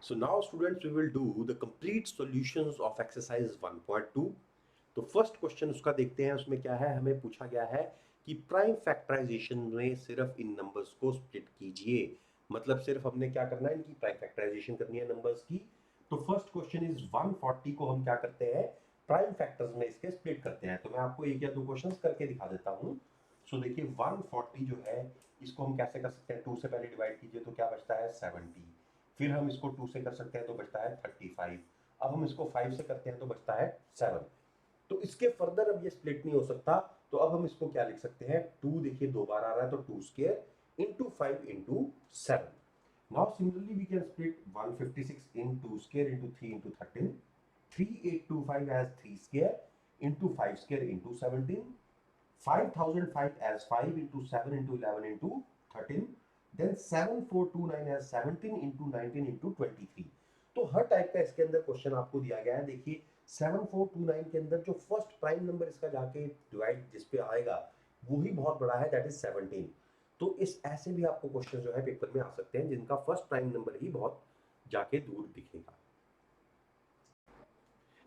So now students we will do the complete solutions of exercise 1.2. तो first question उसका देखते हैं, उसमें क्या है, हमें पूछा गया है कि प्राइम फैक्टराइजेशन में सिर्फ इन नंबर्स को स्प्लिट कीजिए। मतलब सिर्फ हमने क्या करना है, इनकी प्राइम फैक्टराइजेशन करनी है नंबर्स की। तो फर्स्ट क्वेश्चन इज 140 को हम क्या करते हैं, प्राइम फैक्टर्स में इसके स्प्लिट करते हैं। तो मैं आपको एक या दो क्वेश्चंस करके दिखा देता हूँ। सो देखिए 140 जो है इसको हम कैसे कर सकते हैं, 2 से पहले डिवाइड कीजिए तो क्या बचता है 70, फिर हम इसको 2 से कर सकते हैं तो बचता है 35, अब हम इसको 5 से करते हैं तो बचता है 7। तो इसके फर्दर अब ये स्प्लिट नहीं हो सकता, तो अब हम इसको क्या लिख सकते हैं, 2 देखिए दो बार आ रहा है तो 2 square into 5 into 7। Now similarly we can split 156 in 2 square into 3 into 13, 3825 as 3 square into 5 square into 17, 5005 as 5 into 7 into 11 into 13, then 7429 as 17 into 19 into 23। तो हर टाइप का इसके अंदर क्वेश्चन आपको दिया गया है। देखिए 7429 के अंदर जो फर्स्ट प्राइम नंबर इसका जाके डिवाइड जिस पे आएगा वो ही बहुत बड़ा है, दैट इज 17। तो इस ऐसे भी आपको क्वेश्चन जो है पेपर में आ सकते हैं जिनका फर्स्ट प्राइम नंबर ही बहुत जाके दूर दिखेगा।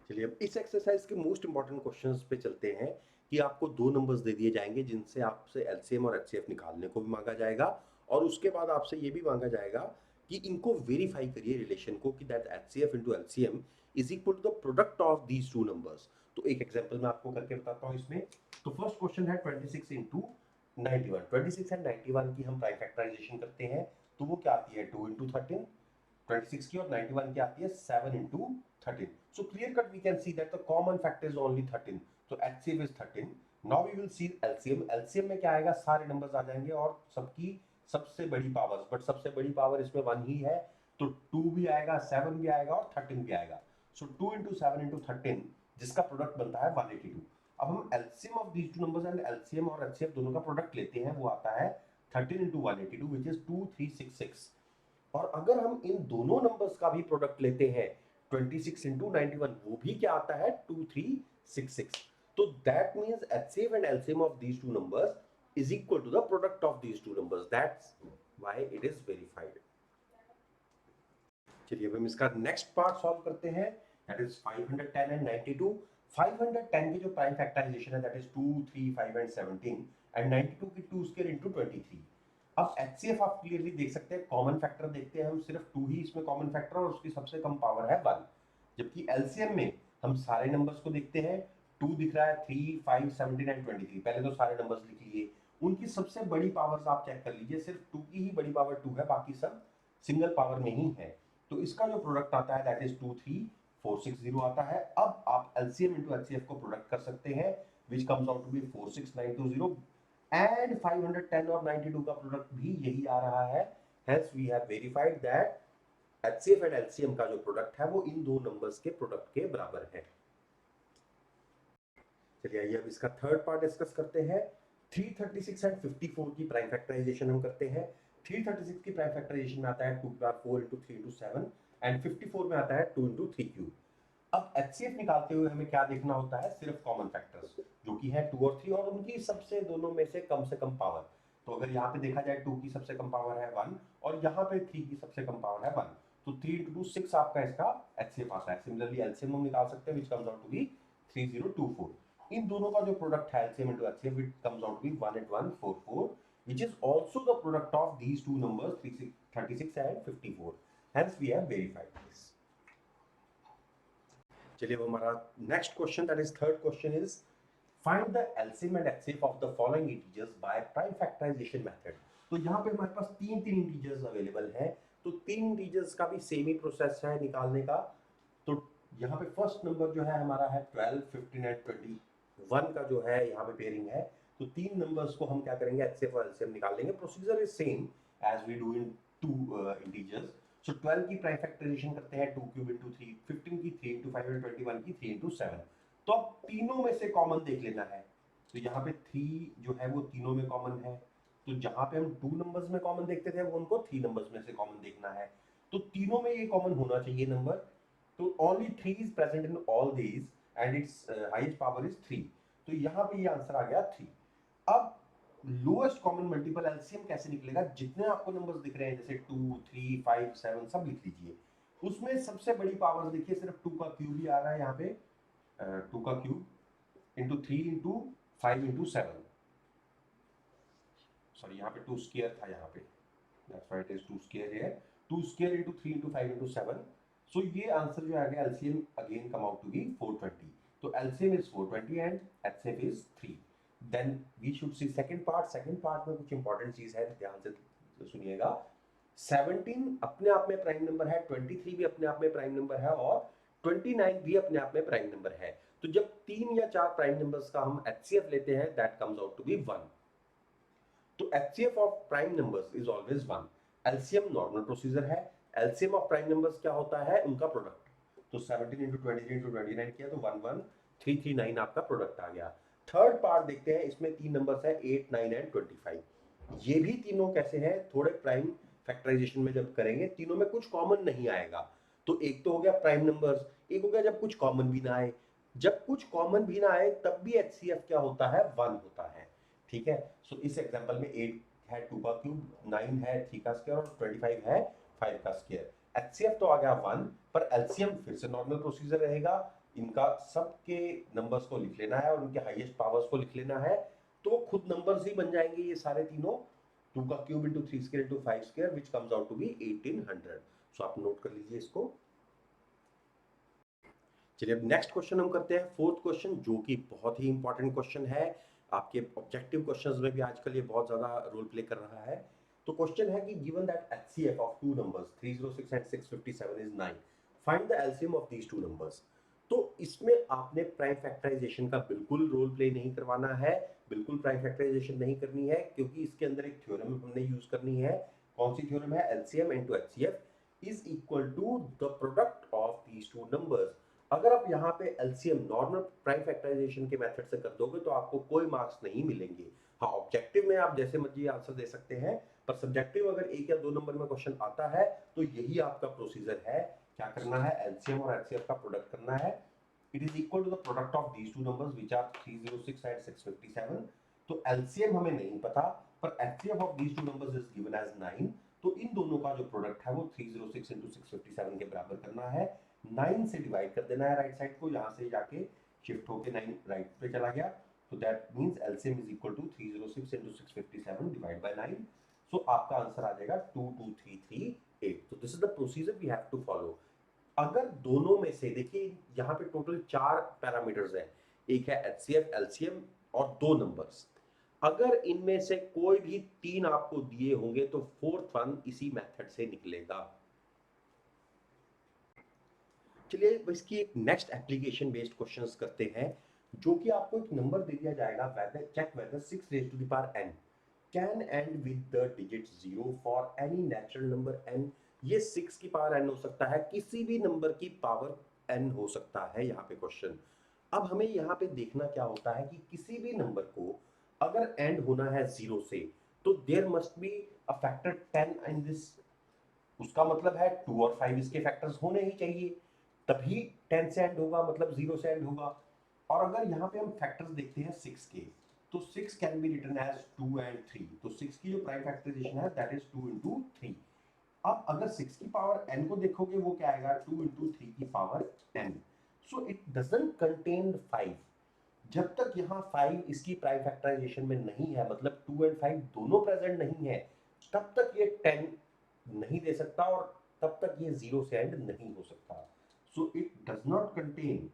चलिए अब इस एक्सरसाइज के मोस्ट इंपॉर्टेंट क्वेश्चंस पे चलते हैं कि आपको दो नंबर्स दे दिए जाएंगे जिनसे आपसे एलसीएम और एचसीएफ निकालने को भी मांगा जाएगा, और उसके बाद आपसे ये भी मांगा जाएगा कि इनको वेरीफाई करिए रिलेशन को कि that HCF into LCM is equal to the product of these two numbers. तो एक एग्जांपल मैं आपको करके बताता हूँ इसमें। तो फर्स्ट क्वेश्चन है 26 इंटू 91। 26 एंड 91 की हम प्राइम फैक्टराइजेशन करते हैं तो वो क्या आती है 2 इंटू 13, 26 की, और 91 की आती है 7 into 13। So clear cut we can see that the common factor is only 13. So HCF is 13. Now we will see LCM. LCM में क्या आएगा, सारे नंबर्स आ जाएंगे और सबकी सबसे बड़ी पावर्स, बट सबसे बड़ी पावर इसमें 1 ही है, तो 2 भी आएगा, 7 भी आएगा और 13 भी आएगा। So 2 into 7 into 13 जिसका प्रोडक्ट बनता है 182। अब हम LCM of these two numbers and LCM और HCF दोनों का प्रोडक्ट लेते हैं, वो आता है 13 into 182 which is 2366। और अगर हम इन दोनों नंबर्स का भी प्रोडक्ट लेते हैं 26 इंटू 91, वो भी क्या आता है 2366। तो that means HCF and LCM of these two numbers is equal to the product of these two numbers, that's why it is verified. चलिए अब हम इसका नेक्स्ट पार्ट सॉल्व करते हैं, दैट इज 510 एंड 92। 510 की जो प्राइम फैक्टराइजेशन है that is 2 3 5 and 17, and 92 की 2 स्क्वायर इनटू 23। अब HCF आप क्लियरली देख सकते हैं, कॉमन फैक्टर देखते हैं हम, सिर्फ 2 ही इसमें कॉमन फैक्टर और उसकी सबसे कम पावर है 1। जबकि LCM में हम सारे नंबर्स को देखते हैं, 2 दिख रहा है, 3 5 17 एंड 23। पहले तो सारे नंबर्स लिख लिए, उनकी सबसे बड़ी पावर्स आप चेक कर लीजिए, सिर्फ 2 की ही बड़ी पावर 2 है, बाकी सब सिंगल पावर में ही है। तो इसका जो प्रोडक्ट आता है दैट इज 23460 आता है। अब आप LCM into HCF को प्रोडक्ट कर सकते हैं which comes out to be 46920, and 510 और 92 का प्रोडक्ट भी यही आ रहा है। Hence we have verified that HCF and LCM का जो प्रोडक्ट है वो इन दो नंबर्स के प्रोडक्ट के बराबर है। चलिए आइए अब इसका थर्ड पार्ट डिस्कस करते हैं। 336 एंड 54 की प्राइम फैक्टराइजेशन हम करते हैं। 336 की प्राइम फैक्टराइजेशन में आता है 2 बार 4 into 3 into 7, एंड 54 में आता है 2 into 3 क्यूब। अब HCF निकालते हुए हमें क्या देखना होता है, सिर्फ कॉमन फैक्टर्स जो कि है 2 और 3 और उनकी सबसे दोनों में से कम पावर। तो अगर यहाँ पे देखा जाए 2 की सबसे कम पावर है 1 और यहाँ पे 3 की सबसे कम पावर है 1, तो 3 into 2 6 आपका इसका HCF आता है। सिमिलरली LCM हम निकाल सकते हैं, which comes out to be 3024। इन दोनों का जो प्रोडक्ट है LCM into HCF, it comes out to be 18144, which is also the product of these two numbers 36 and 54. Hence we have verified this. चलिए अब हमारा next question, that is third question is find the LCM and HCF of the following integers by prime factorization method. तो यहाँ पे हमारे पास तीन integers available हैं, तो तीन इंटीजर्स का भी सेम ही प्रोसेस है निकालने का। तो यहाँ पे फर्स्ट नंबर जो है हमारा है 12 15 एंड 21 का जो है यहाँ पे पेयरिंग है। तो तीन नंबर्स को हम क्या करेंगे, HCF और LCM निकाल लेंगे। Procedure is same as we do in two integers. So 12 की प्राइम फैक्टराइजेशन करते हैं 2 क्यूब इंटू 3, 15 की 3 इंटू 5 एंड 21 की 3 इंटू 7। तो अब तीनों में से कॉमन देख लेना है। तो यहाँ पे 3 जो है वो तीनों में कॉमन है, तो जहां पे हम 2 नंबर्स में कॉमन देखते थे वो उनको 3 नंबर्स में से कॉमन देखना है। तो तीनों में ये कॉमन होना चाहिए नंबर। तो only 3 is present in all these and it's highest power is 3। तो यहाँ पे ये आंसर आ गया 3। अब लोएस्ट कॉमन मल्टीपल LCM कैसे निकलेगा, जितने आपको नंबर्स दिख रहे हैं जैसे 2 3 5 7 सब लिख लीजिए। उसमें सबसे बड़ी पावर देखिए सिर्फ 2 का क्यूब ही आ रहा है यहाँ पे, 2 का cube into 3 into 5 into 7, sorry यहाँ पे 2 स्क्वायर था यहाँ पे, that's why it is 2 square here, 2 square into 3 into 5 into 7। So ये आंसर जो आ गया LCM again come out to be 420। तो LCM is 420 and HCF is 3। Then we should see second part. Second part में कुछ important चीज है, ध्यान से सुनिएगा। 17 अपने आप में प्राइम नंबर है, 23 भी अपने आप में प्राइम नंबर है और 29 भी अपने आप में प्राइम नंबर है। तो जब 3 या 4 प्राइम नंबर्स का हम एचसीएफ लेते हैं that comes out to be 1। तो HCF of prime numbers is always 1। LCM normal procedure है। एलसीएम ऑफ प्राइम नंबर्स क्या होता है, उनका प्रोडक्ट। तो 17 इंटू 23 इंटू 29 किया तो 11339 आपका प्रोडक्ट आ गया। थर्ड पार्ट देखते हैं, इसमें 3 नंबर्स है 8, 9 एंड 25। ये भी तीनों कैसे हैं, थोड़े प्राइम फैक्टराइजेशन में जब करेंगे तीनों में कुछ कॉमन नहीं आएगा। तो एक तो हो गया प्राइम नंबर्स, एक हो गया जब कुछ कॉमन भी ना आए। जब कुछ कॉमन भी ना आए तब भी एचसीएफ क्या होता है, 1 होता है। ठीक है। सो इस एग्जांपल में 8 है 2 का क्यूब, 9 है 3 का स्क्वायर और 25 है 5 का स्क्वायर। एचसीएफ तो आ गया 1, पर एलसीएम फिर से नॉर्मल प्रोसीजर रहेगा। इनका सबके नंबर्स को लिख लेना है और उनके हाईएस्ट पावर्स को लिख लेना है, तो खुद नंबर्स ही बन जाएंगे ये सारे तीनों। 2 का cube into 3 square into 5 square which comes out to be 1800। So आप नोट कर लीजिए इसको। चलिए अब नेक्स्ट क्वेश्चन हम करते हैं, फोर्थ क्वेश्चन, जो कि बहुत ही इंपॉर्टेंट क्वेश्चन है। आपके ऑब्जेक्टिव क्वेश्चंस में भी आजकल ये बहुत ज्यादा रोल प्ले कर रहा है। तो क्वेश्चन है कि given that HCF of two numbers 306 and 657 is 9, find the LCM of these two numbers. तो इसमें आपने प्राइम फैक्टराइजेशन का बिल्कुल रोल प्ले नहीं करवाना है, बिल्कुल प्राइम फैक्टराइजेशन नहीं करनी है, क्योंकि इसके अंदर एक थ्योरम हमने यूज करनी है। कौन सी थ्योरम है, LCM into HCF is equal to the product of these two numbers. अगर आप यहाँ पे एलसीएम नॉर्मल प्राइम फैक्टराइजेशन के मेथड से कर दोगे तो आपको कोई मार्क्स नहीं मिलेंगे। हाँ, ऑब्जेक्टिव में आप जैसे मर्जी आंसर दे सकते हैं, पर सब्जेक्टिव अगर 1 या 2 नंबर में क्वेश्चन आता है तो यही आपका प्रोसीजर है। क्या करना है, एलसीएम और एचसीएफ का प्रोडक्ट करना है। It is equal to the product of these two numbers which are 306 and 657। तो एलसीएम हमें नहीं पता, पर HCF of these two numbers is given as 9। तो इन दोनों का जो प्रोडक्ट है वो 306 इंटू 657 के बराबर करना है। 9 से डिवाइड कर देना है राइट साइड को, यहाँ से जाके शिफ्ट होके 9 राइट पे चला गया। तो that means LCM is equal to 306 into 657 divide by 9। So आपका आंसर आ जाएगा 22338। तो this is the procedure we have to follow. अगर दोनों में से देखिए यहाँ पे टोटल 4 पैरामीटर्स हैं, एक है एचसीएफ, एलसीएम और 2 नंबर्स। अगर इनमें से कोई भी 3 आपको दिए होंगे तो फोर्थ वन इसी मेथड से निकलेगा। चलिए इसकी एक नेक्स्ट एप्लीकेशन बेस्ड क्वेश्चंस करते हैं, जो कि आपको एक नंबर दे दिया जाएगा, whether check whether 6 raise to the power n can end with the digit 0 for any natural number n। ये 6 की पावर n हो सकता है, किसी भी नंबर की पावर n हो सकता है यहाँ पे क्वेश्चन। अब हमें यहाँ पे देखना क्या होता है कि किसी भी नंबर को अगर एंड होना है 0 से तो there must be a factor 10 in this. उसका मतलब है 2 और 5 इसके फैक्टर्स होने ही चाहिए, तभी 10 से एंड होगा, मतलब 0 से एंड होगा। और अगर यहाँ पे हम फैक्टर्स देखते हैं 6 के, तो 6 can be written as 2 and 3। तो 6 की जो प्राइम फैक्टराइजेशन है दैट इज 2 इंटू 3। अब अगर 6 की पावर n को देखोगे वो क्या आएगा, 2 इंटू 3 की power n। So it doesn't contain 5। जब तक यहाँ 5 इसकी प्राइम फैक्टराइजेशन में नहीं है, मतलब 2 एंड 5 दोनों प्रेजेंट नहीं है, तब तक ये 10 नहीं दे सकता और तब तक ये 0 से एंड नहीं हो सकता। So it does not contain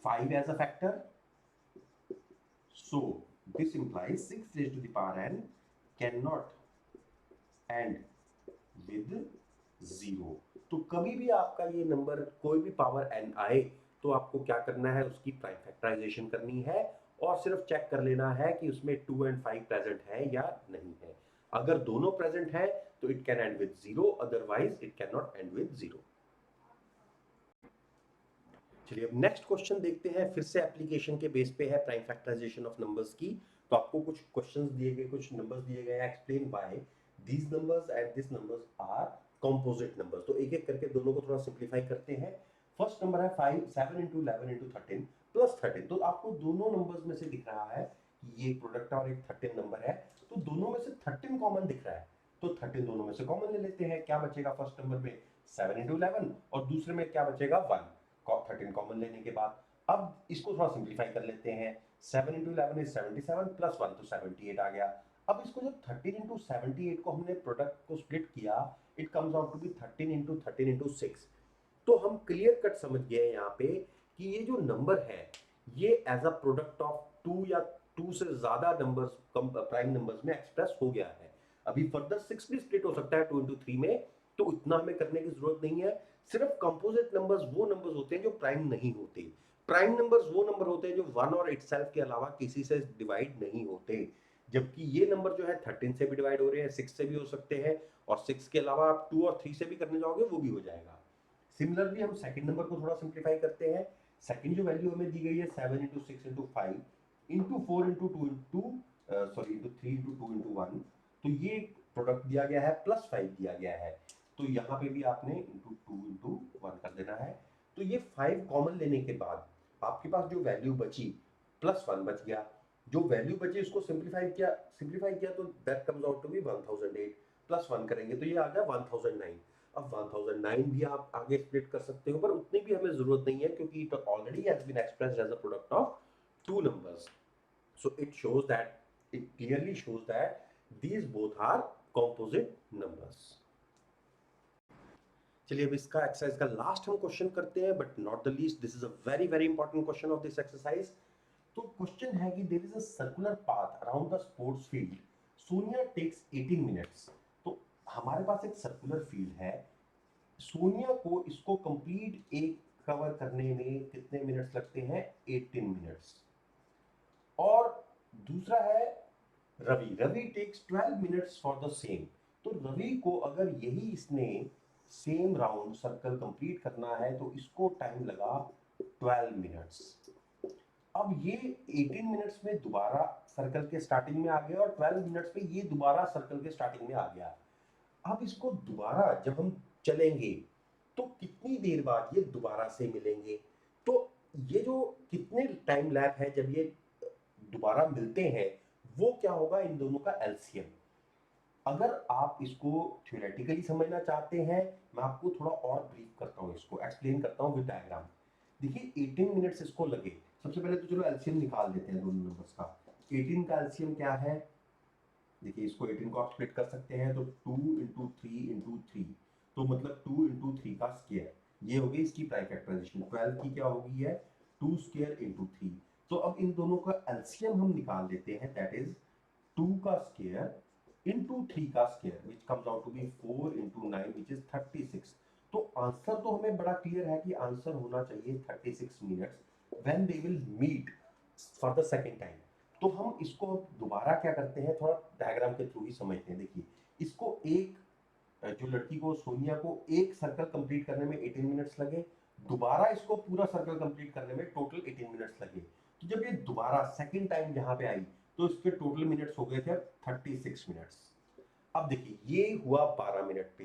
5 as a factor. So this implies 6 raised to the power n cannot end with 0। तो कभी भी आपका ये नंबर कोई भी पावर n आए तो आपको क्या करना है, उसकी प्राइम फैक्टराइजेशन करनी है और सिर्फ चेक कर लेना है कि उसमें 2 एंड 5 प्रेजेंट है या नहीं है। अगर दोनों प्रेजेंट है तो it can end with 0, otherwise it can not and with 0। चलिए अब नेक्स्ट क्वेश्चन देखते हैं, फिर से एप्लीकेशन के बेस पे है प्राइम फैक्टराइजेशन ऑफ नंबर्स की। तो आपको कुछ क्वेश्चंस दिए गए, कुछ नंबर्स दिए गए हैं, explain why these numbers and this numbers are composite numbers. तो एक एक करके दोनों को थोड़ा सिंप्लीफाई करते हैं। फर्स्ट नंबर है 5 7 इंटू 11 इंटू 13 प्लस 13। तो आपको दोनों नंबर्स में से दिख रहा है कि ये प्रोडक्ट और एक 13 नंबर है, तो दोनों में से 13 कॉमन दिख रहा है। तो 13 दोनों में से कॉमन ले लेते हैं, क्या बचेगा फर्स्ट नंबर में 7 इंटू 11 और दूसरे में क्या बचेगा 1, 13 कॉमन लेने के बाद। अब इसको थोड़ा सिंप्लीफाई कर लेते हैं, 7 इंटू 11 इज 77 प्लस 1 तो 78 आ गया। अब इसको जब 13 इंटू 78 को हमने प्रोडक्ट को स्प्लिट किया, it comes out to be 13 into 13 into 6। तो हम क्लियर कट समझ गए यहाँ पे कि ये जो नंबर है ये as a product of two या टू से ज्यादा नंबर्स प्राइम नंबर्स में एक्सप्रेस हो गया है। अभी फर्दर 6 भी स्प्लिट हो सकता है 2 इंटू 3 में, तो उतना हमें करने की जरूरत नहीं है। सिर्फ कंपोजिट नंबर्स वो नंबर्स होते हैं जो प्राइम नहीं होते। प्राइम नंबर्स वो नंबर होते हैं जो 1 और इटसेल्फ के अलावा किसी से डिवाइड नहीं होते। जबकि ये नंबर जो है 13 से भी डिवाइड हो रहे हैं, 6 से भी हो सकते हैं, और 6 के अलावा आप 2 और 3 से भी करने जाओगे वो भी हो जाएगा। सिमिलरली हम सेकंड नंबर को थोड़ा सिंप्लीफाई करते हैं। सेकंड जो वैल्यू हमें दी गई है 7 into 6 into 5 into 4 into 2 into sorry into 3 into 2 into 1, तो ये प्रोडक्ट दिया गया है प्लस 5 दिया गया है, तो यहाँ पे भी आपने इंटू 2 इंटू 1 कर देना है। तो ये 5 कॉमन लेने के बाद आपके पास जो वैल्यू बची प्लस 1 बच गया, जो वैल्यू बची उसको सिंप्लीफाई किया तो that comes out to be 1008 plus 1 करेंगे तो ये आ गया 1009। अब 1009 भी आप आगे स्प्लिट कर सकते हो, पर उतनी भी हमें जरूरत नहीं है क्योंकि it already has been expressed as a product of two numbers. So it clearly shows that these both are composite numbers. चलिए अब इसका एक्सरसाइज का लास्ट हम क्वेश्चन करते हैं, but not the least, this is a very very important question of this exercise. तो question है कि there is a circular path around the sports field, Sonia takes 18 minutes. तो हमारे पास एक सर्कुलर फील्ड है, सोनिया को इसको कंप्लीट एक कवर करने में कितने मिनट्स लगते हैं 18 मिनट्स। और दूसरा है Ravi, Ravi takes 12 minutes for the same. तो रवि को अगर यही इसने सेम राउंड सर्कल कंप्लीट करना है तो इसको टाइम लगा 12 मिनट्स। अब ये 18 मिनट्स में दोबारा सर्कल के स्टार्टिंग में आ गया और 12 मिनट्स में ये दोबारा सर्कल के स्टार्टिंग में आ गया। अब इसको दोबारा जब हम चलेंगे तो कितनी देर बाद ये दोबारा से मिलेंगे, तो ये जो कितने टाइम लैप है जब ये दोबारा मिलते हैं वो क्या होगा इन दोनों का एलसीएम। अगर आप इसको थ्योरेटिकली समझना चाहते हैं, मैं आपको थोड़ा और ब्रीफ करता हूँ, इसको एक्सप्लेन करता हूँ विद डायग्राम। देखिए 18 मिनट्स इसको लगे, सबसे पहले तो चलो एलसीएम निकाल देते हैं दोनों नंबर्स का। 18 का एलसीएम क्या है, देखिए इसको 18 को आप स्प्लिट कर सकते हैं तो 2 इंटू 3 इंटू 3, तो मतलब 2 इंटू 3 का स्क्वायर, ये हो गई इसकी प्राइम फैक्टराइजेशन। 12 की क्या होगी है 2 स्क्वायर इंटू 3। तो अब इन दोनों का एलसीएम हम निकाल देते हैं, दैट इज 2 का स्क्वायर इंटू 3 का square which comes out to be 4 into 9 which is 36। तो आंसर तो हमें बड़ा क्लियर है कि आंसर होना चाहिए 36 minutes when they will meet for the second time. तो हम इसको दोबारा क्या करते हैं, थोड़ा डायग्राम के थ्रू ही समझते हैं। देखिए इसको एक जो लड़की को सोनिया को एक सर्कल कंप्लीट करने में 18 मिनट्स लगे, दोबारा इसको पूरा सर्कल कंप्लीट करने में टोटल 18 मिनट्स लगे। तो जब ये दोबारा सेकंड टाइम यहाँ पे आई तो इसके टोटल मिनट्स हो गए थे 36 मिनट्स। अब देखिए ये हुआ 12 मिनट पे,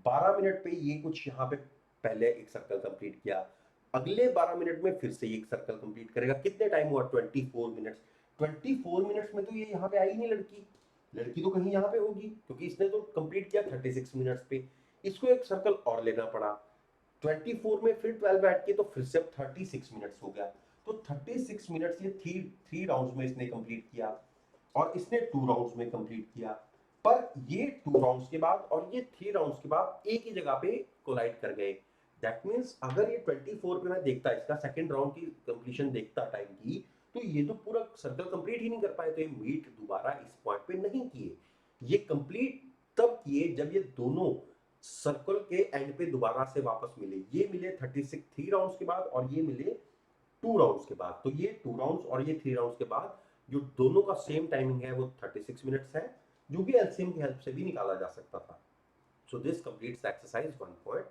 12 मिनट पे ये कुछ यहाँ पे पहले एक सर्कल कंप्लीट किया, अगले 12 मिनट में फिर से एक सर्कल कंप्लीट करेगा। कितने टाइम हुआ 24 मिनट्स। 24 मिनट्स में तो ये यहाँ पे आई नहीं लड़की, लड़की तो कहीं यहाँ पे होगी क्योंकि इसने तो कंप्लीट किया 36 मिनट्स पे। इसको एक सर्कल और लेना पड़ा, 24 में फिर 12 ऐड किए तो फिर से अब 36 मिनट्स हो गया। तो 36 मिनट्स ये थ्री राउंड्स में इसने कंप्लीट किया और इसने 2 राउंड्स में कंप्लीट किया। पर ये 2 राउंड्स के बाद और ये 3 राउंड्स के बाद एक ही जगह पे कोलाइड कर गए। दैट मींस अगर ये 24 पे मैं देखता इसका सेकंड राउंड की कंप्लीशन देखता टाइम की, तो ये तो पूरा सर्कल कंप्लीट ही नहीं कर पाए, तो ये मीट दोबारा इस पॉइंट पे नहीं किए। ये कंप्लीट तब किए जब ये दोनों सर्कल के एंड पे दोबारा से वापस मिले। ये मिले 36 3 राउंड्स के बाद और ये मिले 2 राउंड्स के बाद। तो ये 2 राउंड्स और ये 3 राउंड्स के बाद जो दोनों का सेम टाइमिंग है वो 36 मिनट्स है, जो भी एलसीएम की हेल्प से भी निकाला जा सकता था। So this completes exercise 1.2।